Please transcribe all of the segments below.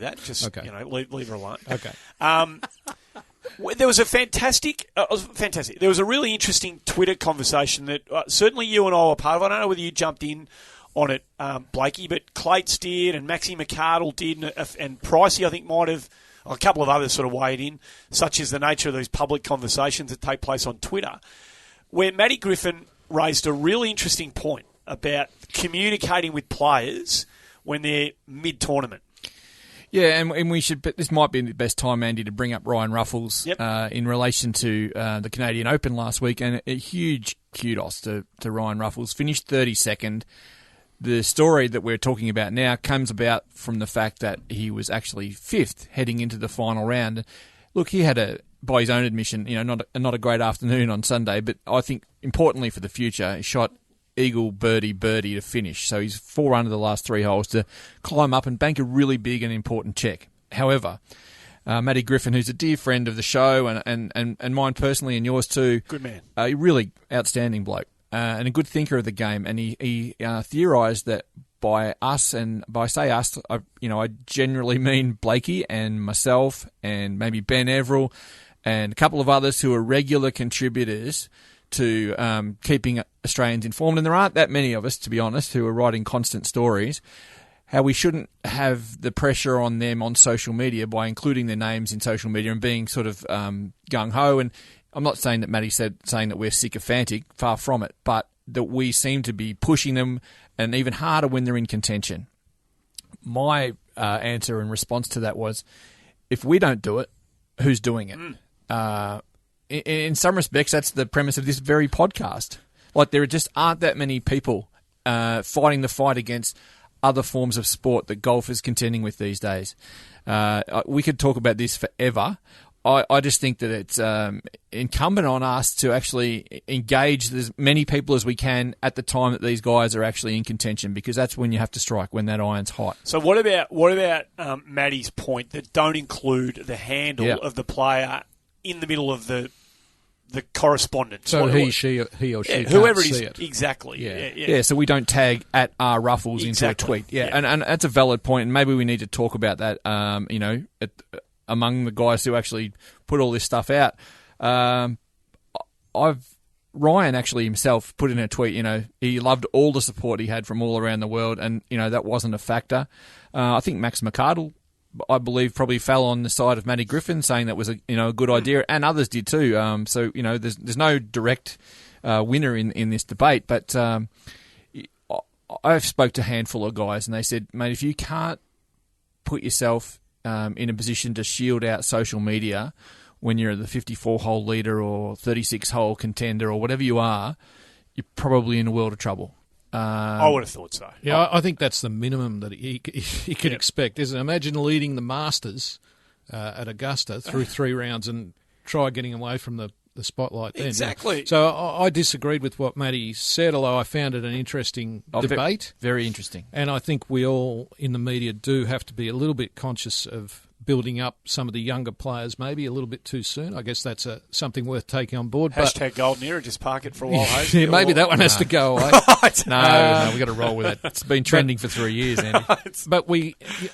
that. Just, Okay. leave her alone. Okay. There was a fantastic. There was a really interesting Twitter conversation that certainly you and I were part of. I don't know whether you jumped in on it, Blakey, but Clates did, and Maxi McArdle did, and Pricey, I think, might have. A couple of others sort of weighed in, such as the nature of these public conversations that take place on Twitter, where Matty Griffin raised a really interesting point about communicating with players when they're mid-tournament. Yeah, and we should. But this might be the best time, Andy, to bring up Ryan Ruffles in relation to the Canadian Open last week, and a huge kudos to Ryan Ruffles. Finished 32nd. The story that we're talking about now comes about from the fact that he was actually 5th heading into the final round. Look, he had by his own admission, not a great afternoon on Sunday, but I think importantly for the future, he shot eagle, birdie to finish. So he's 4 under the last 3 holes to climb up and bank a really big and important check. However, Matty Griffin, who's a dear friend of the show and mine personally and yours too. Good man. A really outstanding bloke. And a good thinker of the game, and he theorised that by us, and by say us, I generally mean Blakey and myself and maybe Ben Everill and a couple of others who are regular contributors to keeping Australians informed, and there aren't that many of us, to be honest, who are writing constant stories, how we shouldn't have the pressure on them on social media by including their names in social media and being sort of gung-ho. And I'm not saying that Matty saying that we're sycophantic, far from it, but that we seem to be pushing them, and even harder when they're in contention. My answer in response to that was, if we don't do it, who's doing it? In some respects, that's the premise of this very podcast. Like, there just aren't that many people fighting the fight against other forms of sport that golf is contending with these days. We could talk about this forever. I just think that it's incumbent on us to actually engage as many people as we can at the time that these guys are actually in contention, because that's when you have to strike, when that iron's hot. So what about Matty's point that don't include the handle of the player in the middle of the correspondence? So he or she whoever can't it is, see it. exactly. Yeah. So we don't tag at @Ruffles into a tweet. And that's a valid point, and maybe we need to talk about that. Among the guys who actually put all this stuff out, Ryan actually himself put in a tweet, he loved all the support he had from all around the world, and, that wasn't a factor. I think Max McArdle, I believe, probably fell on the side of Matty Griffin, saying that was a good idea, and others did too. So, there's no direct winner in this debate, but I've spoke to a handful of guys, and they said, mate, if you can't put yourself in a position to shield out social media when you're the 54-hole leader or 36-hole contender or whatever you are, you're probably in a world of trouble. I would have thought so. Yeah, I think that's the minimum that he could expect. Imagine leading the Masters at Augusta through 3 rounds and try getting away from the spotlight then. Exactly. So I disagreed with what Matty said, although I found it an interesting debate. Very interesting. And I think we all in the media do have to be a little bit conscious of building up some of the younger players maybe a little bit too soon. I guess that's something worth taking on board. Hashtag golden era, just park it for a while. Yeah, maybe that one has to go away. No, we've got to roll with it. It's been trending for 3 years, Andy. But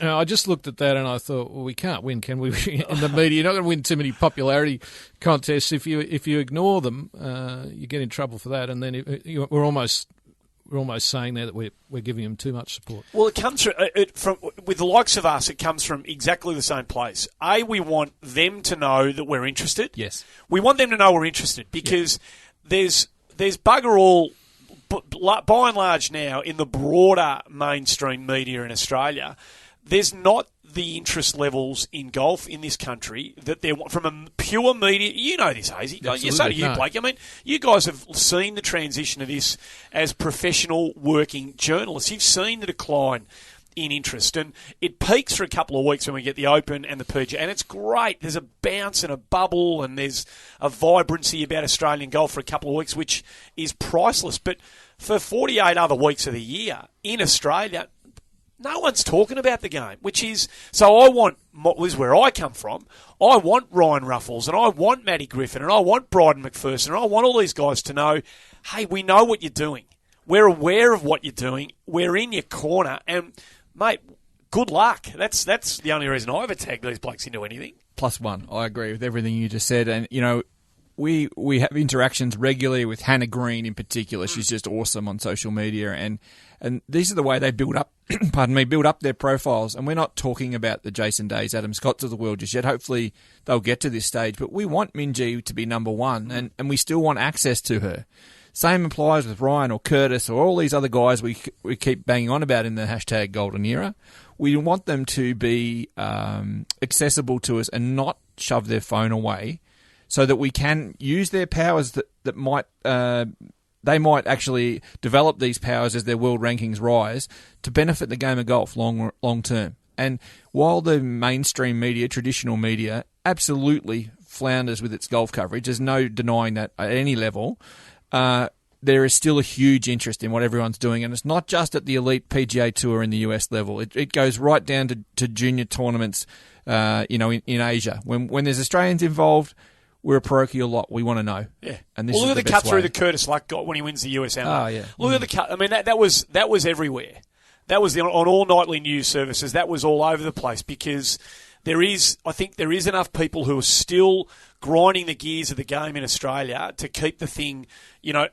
I just looked at that and I thought, well, we can't win, can we? In the media, you're not going to win too many popularity contests. If you ignore them, you get in trouble for that. And then we're almost saying there that we're giving them too much support. Well, it comes from with the likes of us. It comes from exactly the same place. We want them to know that we're interested. Yes, we want them to know we're interested because there's bugger all, by and large now in the broader mainstream media in Australia. There's not the interest levels in golf in this country that they want from a pure media. You know this, Hazy. So do you, Blake. I mean, you guys have seen the transition of this as professional working journalists. You've seen the decline in interest, and it peaks for a couple of weeks when we get the Open and the PGA, and it's great. There's a bounce and a bubble, and there's a vibrancy about Australian golf for a couple of weeks, which is priceless. But for 48 other weeks of the year in Australia, no one's talking about the game, so I want, this is where I come from, I want Ryan Ruffles and I want Matty Griffin and I want Bryden McPherson and I want all these guys to know, hey, we know what you're doing. We're aware of what you're doing. We're in your corner. And, mate, good luck. That's the only reason I ever tag these blokes into anything. +1. I agree with everything you just said. And, you know, we have interactions regularly with Hannah Green in particular. She's just awesome on social media. And these are the way they build up, build up their profiles. And we're not talking about the Jason Days, Adam Scotts of the world just yet. Hopefully they'll get to this stage. But we want Minjee to be number one, and we still want access to her. Same applies with Ryan or Curtis or all these other guys we keep banging on about in the hashtag Golden Era. We want them to be accessible to us and not shove their phone away, so that we can use their powers that might they might actually develop these powers as their world rankings rise to benefit the game of golf long term. And while the mainstream media, traditional media, absolutely flounders with its golf coverage, there's no denying that at any level. There is still a huge interest in what everyone's doing, and it's not just at the elite PGA Tour in the US level. It goes right down to junior tournaments, in Asia. When there's Australians involved, we're a parochial lot. We want to know. Yeah. And this look is at the cut through that Curtis Luck got when he wins the US Amateur. Oh, yeah. Look at the cut. I mean, that was everywhere. That was on all nightly news services. That was all over the place because I think there is enough people who are still grinding the gears of the game in Australia to keep the thing,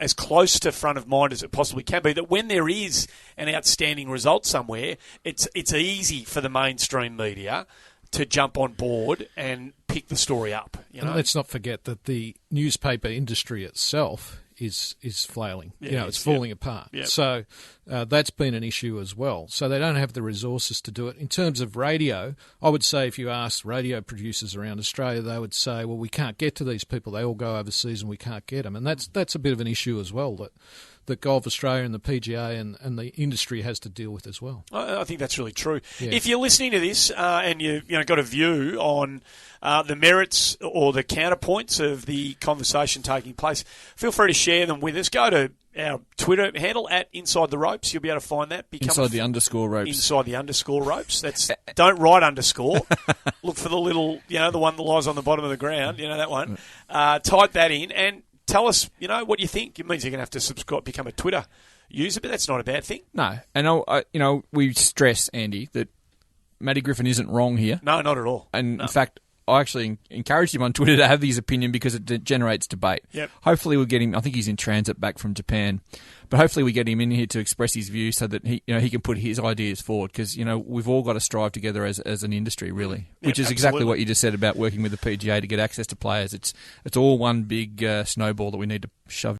as close to front of mind as it possibly can be, that when there is an outstanding result somewhere, it's easy for the mainstream media to jump on board and pick the story up. And let's not forget that the newspaper industry itself is flailing. Yeah, it's falling apart. Yep. So that's been an issue as well. So they don't have the resources to do it. In terms of radio, I would say if you ask radio producers around Australia, they would say, well, we can't get to these people. They all go overseas and we can't get them. And that's a bit of an issue as well that Golf Australia and the PGA and the industry has to deal with as well. I think that's really true. Yeah. If you're listening to this and you've got a view on the merits or the counterpoints of the conversation taking place, feel free to share them with us. Go to our Twitter handle at Inside the Ropes. You'll be able to find that. Inside the underscore ropes. Inside the underscore ropes. Don't write underscore. Look for the little, the one that lies on the bottom of the ground. That one. Type that in and tell us, what you think. It means you're going to have to subscribe, become a Twitter user, but that's not a bad thing. No. And, we stress, Andy, that Matty Griffin isn't wrong here. No, not at all. And, in fact, I actually encouraged him on Twitter to have his opinion because it generates debate. Yep. Hopefully we'll get him, I think he's in transit back from Japan, but hopefully we get him in here to express his views so that he can put his ideas forward because, we've all got to strive together as an industry, really, which is exactly what you just said about working with the PGA to get access to players. It's all one big snowball that we need to shove